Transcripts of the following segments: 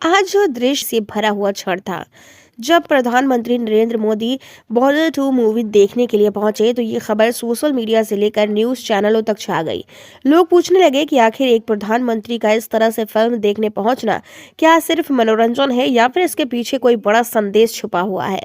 आज जो दृश्य से भरा हुआ क्षण था जब प्रधानमंत्री नरेंद्र मोदी बॉर्डर 2 मूवी देखने के लिए पहुंचे तो ये खबर सोशल मीडिया से लेकर न्यूज चैनलों तक छा गई। लोग पूछने लगे कि आखिर एक प्रधानमंत्री का इस तरह से फिल्म देखने पहुंचना क्या सिर्फ मनोरंजन है या फिर इसके पीछे कोई बड़ा संदेश छुपा हुआ है।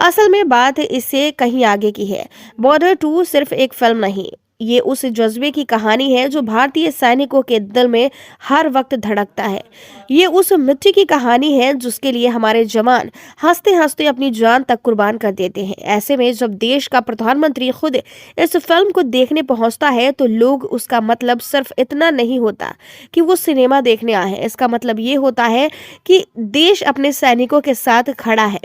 असल में बात इससे कहीं आगे की है। बॉर्डर 2 सिर्फ एक फिल्म नहीं, ये उस जज्बे की कहानी है जो भारतीय सैनिकों के दिल में हर वक्त धड़कता है। ये उस मिट्टी की कहानी है जिसके लिए हमारे जवान हंसते हंसते अपनी जान तक कुर्बान कर देते हैं। ऐसे में जब देश का प्रधानमंत्री खुद इस फिल्म को देखने पहुंचता है तो लोग उसका मतलब सिर्फ इतना नहीं होता कि वो सिनेमा देखने आए हैं। इसका मतलब ये होता है कि देश अपने सैनिकों के साथ खड़ा है।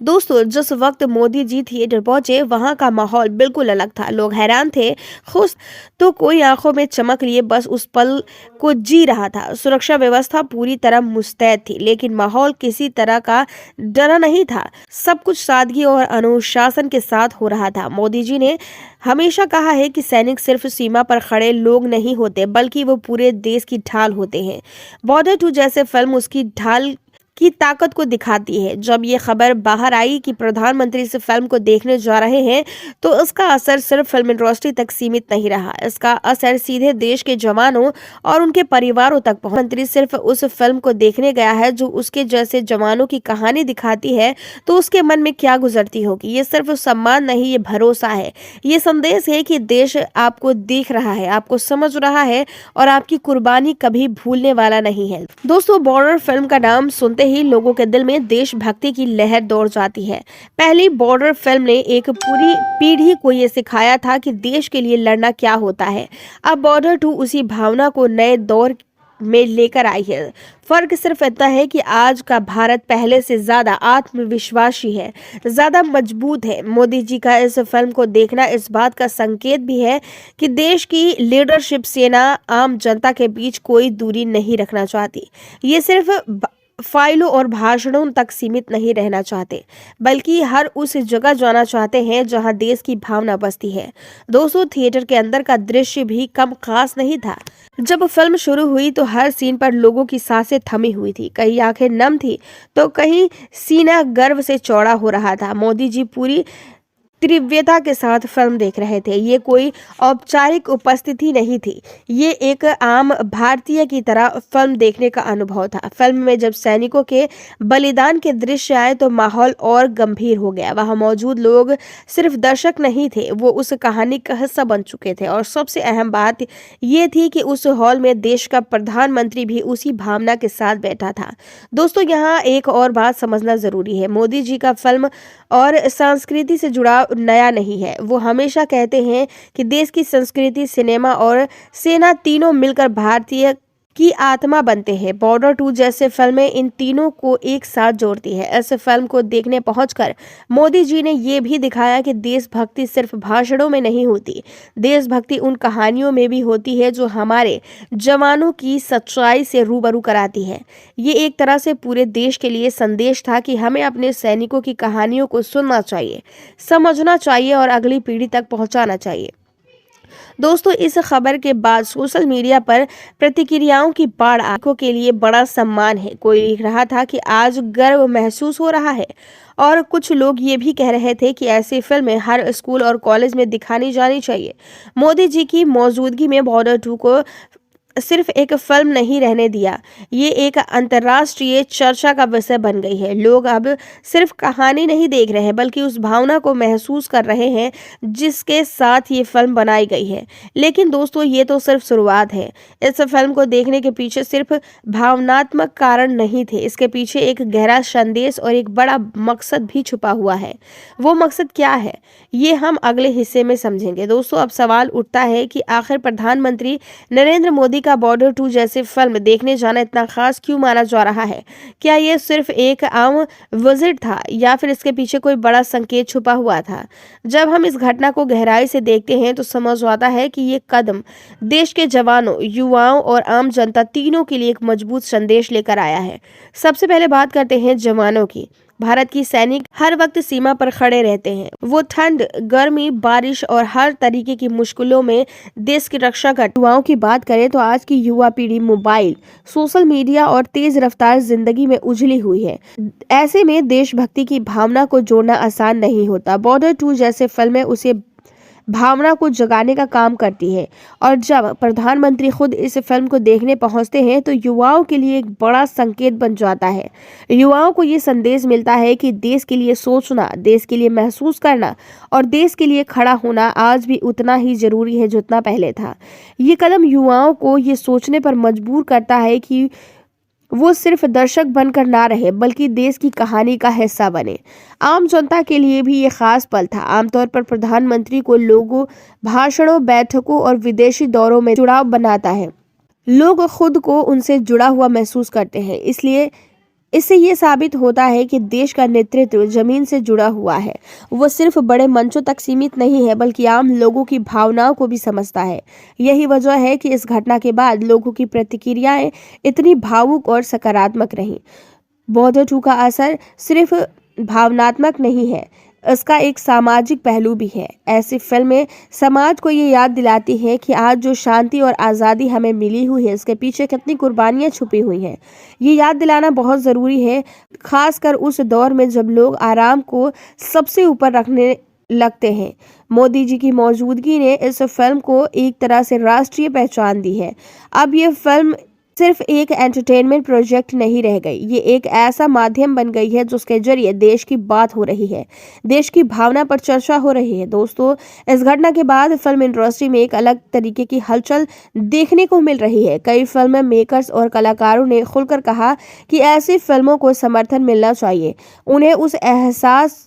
दोस्तों, जिस वक्त मोदी जी थिएटर पहुंचे वहां का माहौल बिल्कुल अलग था। लोग हैरान थे, खुश तो कोई आंखों में चमक लिए बस उस पल को जी रहा था। सुरक्षा व्यवस्था पूरी तरह मुस्तैद थी, लेकिन माहौल किसी तरह का डरा नहीं था। सब कुछ सादगी और अनुशासन के साथ हो रहा था। मोदी जी ने हमेशा कहा है कि सैनिक सिर्फ सीमा पर खड़े लोग नहीं होते, बल्कि वो पूरे देश की ढाल होते हैं। बॉर्डर 2 जैसे फिल्म उसकी ढाल की ताकत को दिखाती है। जब ये खबर बाहर आई कि प्रधानमंत्री इस फिल्म को देखने जा रहे हैं तो इसका असर सिर्फ फिल्म इंडस्ट्री तक सीमित नहीं रहा। इसका असर सीधे देश के जवानों और उनके परिवारों तक पहुंचा। मंत्री सिर्फ उस फिल्म को देखने गया है जो उसके जैसे जवानों की कहानी दिखाती है, तो उसके मन में क्या गुजरती होगी। ये सिर्फ सम्मान नहीं, ये भरोसा है। ये संदेश है कि देश आपको देख रहा है, आपको समझ रहा है और आपकी कुर्बानी कभी भूलने वाला नहीं है। दोस्तों, बॉर्डर फिल्म का नाम सुनते ही लोगों के दिल में देशभक्ति की लहर दौड़ जाती है। पहली बॉर्डर फिल्म ने एक पूरी पीढ़ी को ये सिखाया था कि देश के लिए लड़ना क्या होता है। अब बॉर्डर 2 उसी भावना को नए दौर में लेकर आई है। फर्क सिर्फ इतना है कि आज का भारत पहले से ज्यादा आत्मविश्वासी है, ज्यादा मजबूत है। मोदी जी का इस फिल्म को देखना इस बात का संकेत भी है कि देश की लीडरशिप सेना आम जनता के बीच कोई दूरी नहीं रखना चाहती। ये सिर्फ फाइलों और भाषणों तक सीमित नहीं रहना चाहते, बल्कि हर उस जगह जाना चाहते हैं जहां देश की भावना बसती है। दोस्तों, थिएटर के अंदर का दृश्य भी कम खास नहीं था। जब फिल्म शुरू हुई तो हर सीन पर लोगों की सांसें थमी हुई थी, कहीं आंखें नम थी तो कहीं सीना गर्व से चौड़ा हो रहा था। मोदी जी पूरी तीव्रता के साथ फिल्म देख रहे थे। ये कोई औपचारिक उपस्थिति नहीं थी, ये एक आम भारतीय की तरह फिल्म देखने का अनुभव था। फिल्म में जब सैनिकों के बलिदान के दृश्य आए तो माहौल और गंभीर हो गया। वहां मौजूद लोग सिर्फ दर्शक नहीं थे, वो उस कहानी का हिस्सा बन चुके थे। और सबसे अहम बात ये थी कि उस हॉल में देश का प्रधानमंत्री भी उसी भावना के साथ बैठा था। दोस्तों, यहाँ एक और बात समझना जरूरी है। मोदी जी का फिल्म और संस्कृति से जुड़ा नया नहीं है। वो हमेशा कहते हैं कि देश की संस्कृति, सिनेमा और सेना तीनों मिलकर भारतीय की आत्मा बनते हैं। बॉर्डर 2 जैसे फिल्में इन तीनों को एक साथ जोड़ती है। इस फिल्म को देखने पहुंचकर मोदी जी ने ये भी दिखाया कि देशभक्ति सिर्फ भाषणों में नहीं होती, देशभक्ति उन कहानियों में भी होती है जो हमारे जवानों की सच्चाई से रूबरू कराती है। ये एक तरह से पूरे देश के लिए संदेश था कि हमें अपने सैनिकों की कहानियों को सुनना चाहिए, समझना चाहिए और अगली पीढ़ी तक पहुंचाना चाहिए। दोस्तों, इस खबर के बाद सोशल मीडिया पर प्रतिक्रियाओं की बाढ़ आंखों के लिए बड़ा सम्मान है। कोई लिख रहा था कि आज गर्व महसूस हो रहा है और कुछ लोग ये भी कह रहे थे कि ऐसी फिल्में हर स्कूल और कॉलेज में दिखानी जानी चाहिए। मोदी जी की मौजूदगी में बॉर्डर 2 को सिर्फ एक फिल्म नहीं रहने दिया, ये एक अंतर्राष्ट्रीय चर्चा का विषय बन गई है। लोग अब सिर्फ कहानी नहीं देख रहे हैं, बल्कि उस भावना को महसूस कर रहे हैं जिसके साथ ये फिल्म बनाई गई है। लेकिन दोस्तों, ये तो सिर्फ शुरुआत है। इस फिल्म को देखने के पीछे सिर्फ भावनात्मक कारण नहीं थे, इसके पीछे एक गहरा संदेश और एक बड़ा मकसद भी छुपा हुआ है। वो मकसद क्या है, ये हम अगले हिस्से में समझेंगे। दोस्तों, अब सवाल उठता है कि आखिर प्रधानमंत्री नरेंद्र मोदी का बॉर्डर 2 जैसे फिल्म देखने जाना इतना खास क्यों माना जा रहा है। क्या ये सिर्फ एक आम विजिट था या फिर इसके पीछे कोई बड़ा संकेत छुपा हुआ था। जब हम इस घटना को गहराई से देखते हैं तो समझ आता है कि ये कदम देश के जवानों, युवाओं और आम जनता तीनों के लिए एक मजबूत संदेश लेकर आया है। सबसे पहले बात करते हैं जवानों की। भारत की सैनिक हर वक्त सीमा पर खड़े रहते हैं। वो ठंड, गर्मी, बारिश और हर तरीके की मुश्किलों में देश की रक्षा करते। युवाओं की बात करें तो आज की युवा पीढ़ी मोबाइल, सोशल मीडिया और तेज रफ्तार जिंदगी में उलझी हुई है। ऐसे में देशभक्ति की भावना को जोड़ना आसान नहीं होता। बॉर्डर 2 जैसे फिल्में उसे भावना को जगाने का काम करती है, और जब प्रधानमंत्री खुद इस फिल्म को देखने पहुंचते हैं तो युवाओं के लिए एक बड़ा संकेत बन जाता है। युवाओं को ये संदेश मिलता है कि देश के लिए सोचना, देश के लिए महसूस करना और देश के लिए खड़ा होना आज भी उतना ही जरूरी है जितना पहले था। ये कदम युवाओं को ये सोचने पर मजबूर करता है कि वो सिर्फ दर्शक बनकर ना रहे बल्कि देश की कहानी का हिस्सा बने। आम जनता के लिए भी ये खास पल था। आमतौर पर प्रधानमंत्री को लोगों, भाषणों, बैठकों और विदेशी दौरों में जुड़ाव बनाता है। लोग खुद को उनसे जुड़ा हुआ महसूस करते हैं, इसलिए इससे ये साबित होता है कि देश का नेतृत्व जमीन से जुड़ा हुआ है। वो सिर्फ बड़े मंचों तक सीमित नहीं है बल्कि आम लोगों की भावनाओं को भी समझता है। यही वजह है कि इस घटना के बाद लोगों की प्रतिक्रियाएं इतनी भावुक और सकारात्मक रहीं। बॉर्डर 2 का असर सिर्फ भावनात्मक नहीं है, इसका एक सामाजिक पहलू भी है। ऐसी फिल्में समाज को ये याद दिलाती है कि आज जो शांति और आज़ादी हमें मिली हुई है, इसके पीछे कितनी कुर्बानियां छुपी हुई हैं। ये याद दिलाना बहुत ज़रूरी है, खासकर उस दौर में जब लोग आराम को सबसे ऊपर रखने लगते हैं। मोदी जी की मौजूदगी ने इस फिल्म को एक तरह से राष्ट्रीय पहचान दी है। अब ये फिल्म सिर्फ एक एंटरटेनमेंट प्रोजेक्ट नहीं रह गई, ये एक ऐसा माध्यम बन गई है जिसके जरिए देश की बात हो रही है, देश की भावना पर चर्चा हो रही है। दोस्तों, इस घटना के बाद फिल्म इंडस्ट्री में एक अलग तरीके की हलचल देखने को मिल रही है। कई फिल्म मेकर्स और कलाकारों ने खुलकर कहा कि ऐसी फिल्मों को समर्थन मिलना चाहिए। उन्हें उस एहसास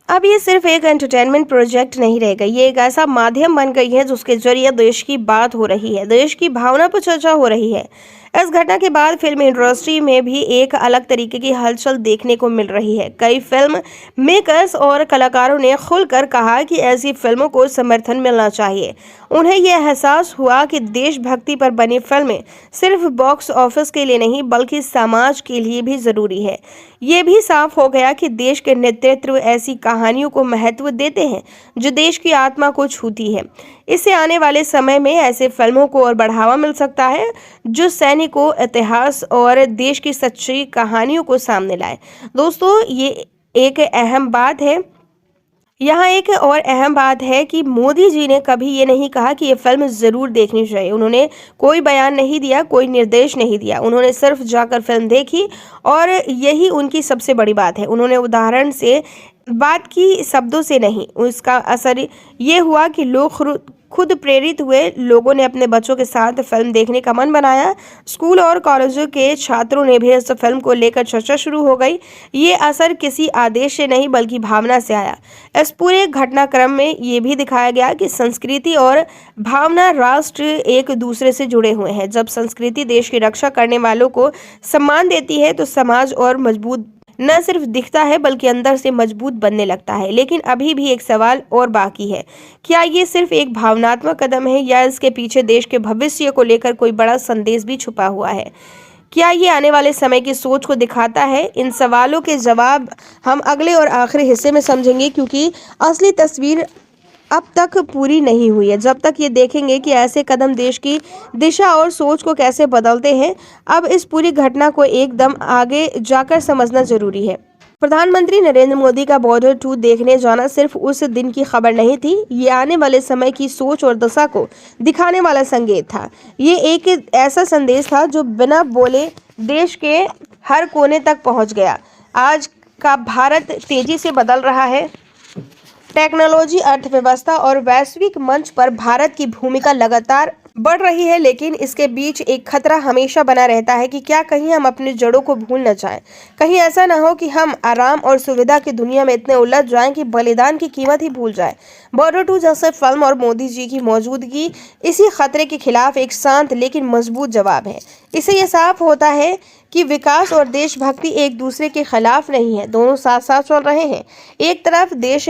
अब ये सिर्फ एक एंटरटेनमेंट प्रोजेक्ट नहीं रह गई, ये एक ऐसा माध्यम बन गई है जिसके जरिए देश की बात हो रही है, देश की भावना पर चर्चा हो रही है। इस घटना के बाद फिल्म इंडस्ट्री में भी एक अलग तरीके की हलचल देखने को मिल रही है। कई फिल्म मेकर्स और कलाकारों ने खुलकर कहा कि ऐसी फिल्मों को समर्थन मिलना चाहिए। उन्हें यह एहसास हुआ कि देशभक्ति पर बनी फिल्में सिर्फ बॉक्स ऑफिस के लिए नहीं बल्कि समाज के लिए भी जरूरी है। ये भी साफ हो गया कि देश के नेतृत्व ऐसी कहानियों को महत्व देते हैं जो देश की आत्मा को छूती है। इससे आने वाले समय में ऐसे फिल्मों को और बढ़ावा मिल सकता है जो सैनिकों, इतिहास और देश की सच्ची कहानियों को सामने लाए। दोस्तों, ये एक अहम बात है। यहाँ एक और अहम बात है कि मोदी जी ने कभी ये नहीं कहा कि ये फिल्म ज़रूर देखनी चाहिए। उन्होंने कोई बयान नहीं दिया, कोई निर्देश नहीं दिया। उन्होंने सिर्फ जाकर फिल्म देखी और यही उनकी सबसे बड़ी बात है। उन्होंने उदाहरण से बात की, शब्दों से नहीं। उसका असर ये हुआ कि लोग खुद प्रेरित हुए। लोगों ने अपने बच्चों के साथ फिल्म देखने का मन बनाया। स्कूल और कॉलेजों के छात्रों ने भी इस फिल्म को लेकर चर्चा शुरू हो गई। ये असर किसी आदेश से नहीं बल्कि भावना से आया। इस पूरे घटनाक्रम में ये भी दिखाया गया कि संस्कृति और भावना, राष्ट्र एक दूसरे से जुड़े हुए हैं। जब संस्कृति देश की रक्षा करने वालों को सम्मान देती है तो समाज और मजबूत न सिर्फ दिखता है बल्कि अंदर से मजबूत बनने लगता है। लेकिन अभी भी एक सवाल और बाकी है, क्या ये सिर्फ एक भावनात्मक कदम है या इसके पीछे देश के भविष्य को लेकर कोई बड़ा संदेश भी छुपा हुआ है? क्या ये आने वाले समय की सोच को दिखाता है? इन सवालों के जवाब हम अगले और आखिरी हिस्से में समझेंगे, क्योंकि असली तस्वीर अब तक पूरी नहीं हुई है। जब तक ये देखेंगे कि ऐसे कदम देश की दिशा और सोच को कैसे बदलते हैं। अब इस पूरी घटना को एकदम आगे जाकर समझना जरूरी है। प्रधानमंत्री नरेंद्र मोदी का बॉर्डर 2 देखने जाना सिर्फ उस दिन की खबर नहीं थी, ये आने वाले समय की सोच और दशा को दिखाने वाला संकेत था। ये एक ऐसा संदेश था जो बिना बोले देश के हर कोने तक पहुंच गया। आज का भारत तेजी से बदल रहा है। टेक्नोलॉजी, अर्थव्यवस्था और वैश्विक मंच पर भारत की भूमिका लगातार बढ़ रही है, लेकिन इसके बीच एक खतरा हमेशा बना रहता है कि क्या कहीं हम अपनी जड़ों को भूल न जाएं। कहीं ऐसा न हो कि हम आराम और सुविधा की दुनिया में इतने उलझ जाएं कि बलिदान की कीमत ही भूल जाएं। बॉर्डर 2 जैसे फिल्म और मोदी जी की मौजूदगी इसी खतरे के खिलाफ एक शांत लेकिन मजबूत जवाब है। इससे यह साफ होता है कि विकास और देशभक्ति एक दूसरे के खिलाफ नहीं है, दोनों साथ साथ चल रहे हैं। एक तरफ देश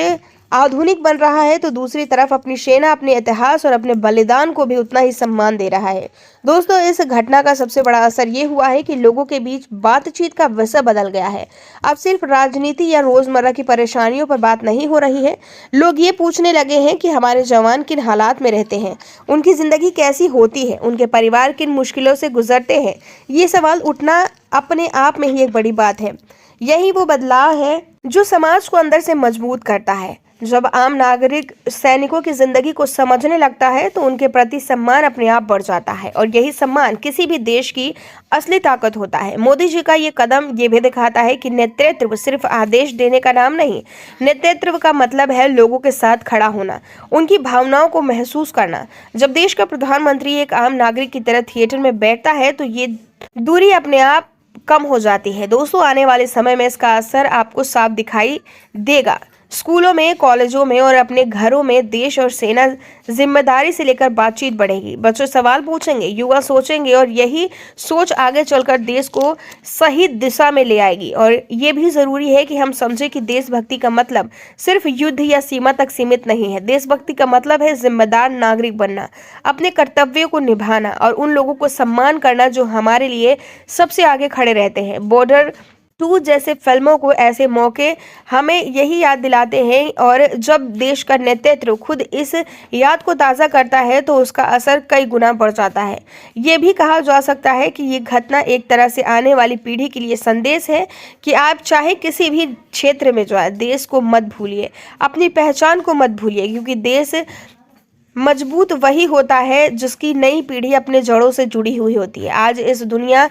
आधुनिक बन रहा है तो दूसरी तरफ अपनी सेना, अपने इतिहास और अपने बलिदान को भी उतना ही सम्मान दे रहा है। दोस्तों, इस घटना का सबसे बड़ा असर ये हुआ है कि लोगों के बीच बातचीत का विषय बदल गया है। अब सिर्फ राजनीति या रोजमर्रा की परेशानियों पर बात नहीं हो रही है। लोग ये पूछने लगे हैं कि हमारे जवान किन हालात में रहते हैं, उनकी जिंदगी कैसी होती है, उनके परिवार किन मुश्किलों से गुजरते हैं। ये सवाल उठना अपने आप में ही एक बड़ी बात है। यही वो बदलाव है जो समाज को अंदर से मजबूत करता है। जब आम नागरिक सैनिकों की जिंदगी को समझने लगता है तो उनके प्रति सम्मान अपने आप बढ़ जाता है, और यही सम्मान किसी भी देश की असली ताकत होता है। मोदी जी का ये कदम ये भी दिखाता है कि नेतृत्व सिर्फ आदेश देने का नाम नहीं। नेतृत्व का मतलब है लोगों के साथ खड़ा होना, उनकी भावनाओं को महसूस करना। जब देश का प्रधानमंत्री एक आम नागरिक की तरह थिएटर में बैठता है तो ये दूरी अपने आप कम हो जाती है। दोस्तों, आने वाले समय में इसका असर आपको साफ दिखाई देगा। स्कूलों में, कॉलेजों में और अपने घरों में देश और सेना जिम्मेदारी से लेकर बातचीत बढ़ेगी। बच्चे सवाल पूछेंगे, युवा सोचेंगे, और यही सोच आगे चलकर देश को सही दिशा में ले आएगी। और ये भी जरूरी है कि हम समझें कि देशभक्ति का मतलब सिर्फ युद्ध या सीमा तक सीमित नहीं है। देशभक्ति का मतलब है जिम्मेदार नागरिक बनना, अपने कर्तव्यों को निभाना और उन लोगों को सम्मान करना जो हमारे लिए सबसे आगे खड़े रहते हैं। बॉर्डर 2 जैसे फिल्मों को ऐसे मौके हमें यही याद दिलाते हैं, और जब देश का नेतृत्व खुद इस याद को ताज़ा करता है तो उसका असर कई गुना बढ़ जाता है। ये भी कहा जा सकता है कि ये घटना एक तरह से आने वाली पीढ़ी के लिए संदेश है कि आप चाहे किसी भी क्षेत्र में जाए, देश को मत भूलिए, अपनी पहचान को मत भूलिए, क्योंकि देश मजबूत वही होता है जिसकी नई पीढ़ी अपने जड़ों से जुड़ी हुई होती है। आज इस दुनिया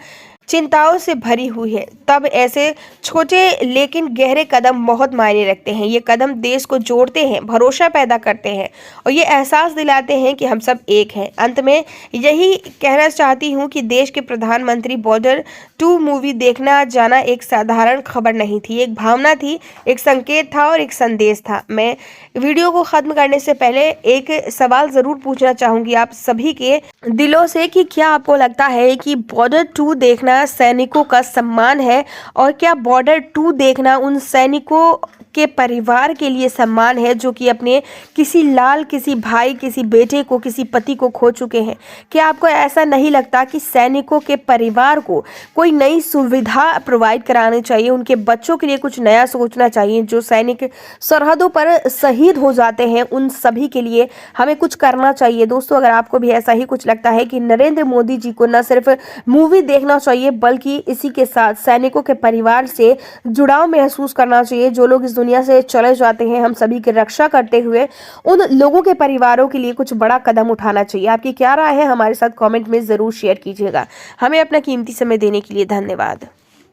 चिंताओं से भरी हुई है, तब ऐसे छोटे लेकिन गहरे कदम बहुत मायने रखते हैं। ये कदम देश को जोड़ते हैं, भरोसा पैदा करते हैं और ये एहसास दिलाते हैं कि हम सब एक हैं। अंत में यही कहना चाहती हूँ कि देश के प्रधानमंत्री बॉर्डर 2 मूवी देखना जाना एक साधारण खबर नहीं थी, एक भावना थी, एक संकेत था और एक संदेश था। मैं वीडियो को खत्म करने से पहले एक सवाल जरूर पूछना चाहूंगी आप सभी के दिलों से कि क्या आपको लगता है कि बॉर्डर 2 देखना सैनिकों का सम्मान है, और क्या बॉर्डर 2 देखना उन सैनिकों के परिवार के लिए सम्मान है जो कि अपने किसी लाल, किसी भाई, किसी बेटे को, किसी पति को खो चुके हैं? क्या आपको ऐसा नहीं लगता कि सैनिकों के परिवार को कोई नई सुविधा प्रोवाइड करानी चाहिए, उनके बच्चों के लिए कुछ नया सोचना चाहिए? जो सैनिक सरहदों पर शहीद हो जाते हैं उन सभी के लिए हमें कुछ करना चाहिए। दोस्तों, अगर आपको भी ऐसा ही कुछ लगता है कि नरेंद्र मोदी जी को न सिर्फ मूवी देखना चाहिए बल्कि इसी के साथ सैनिकों के परिवार से जुड़ाव महसूस करना चाहिए, जो लोग इस दुनिया से चले जाते हैं, हम सभी की रक्षा करते हुए उन लोगों के परिवारों के लिए कुछ बड़ा कदम उठाना चाहिए। आपकी क्या राय है हमारे साथ कमेंट में जरूर शेयर कीजिएगा। हमें अपना कीमती समय देने के लिए धन्यवाद।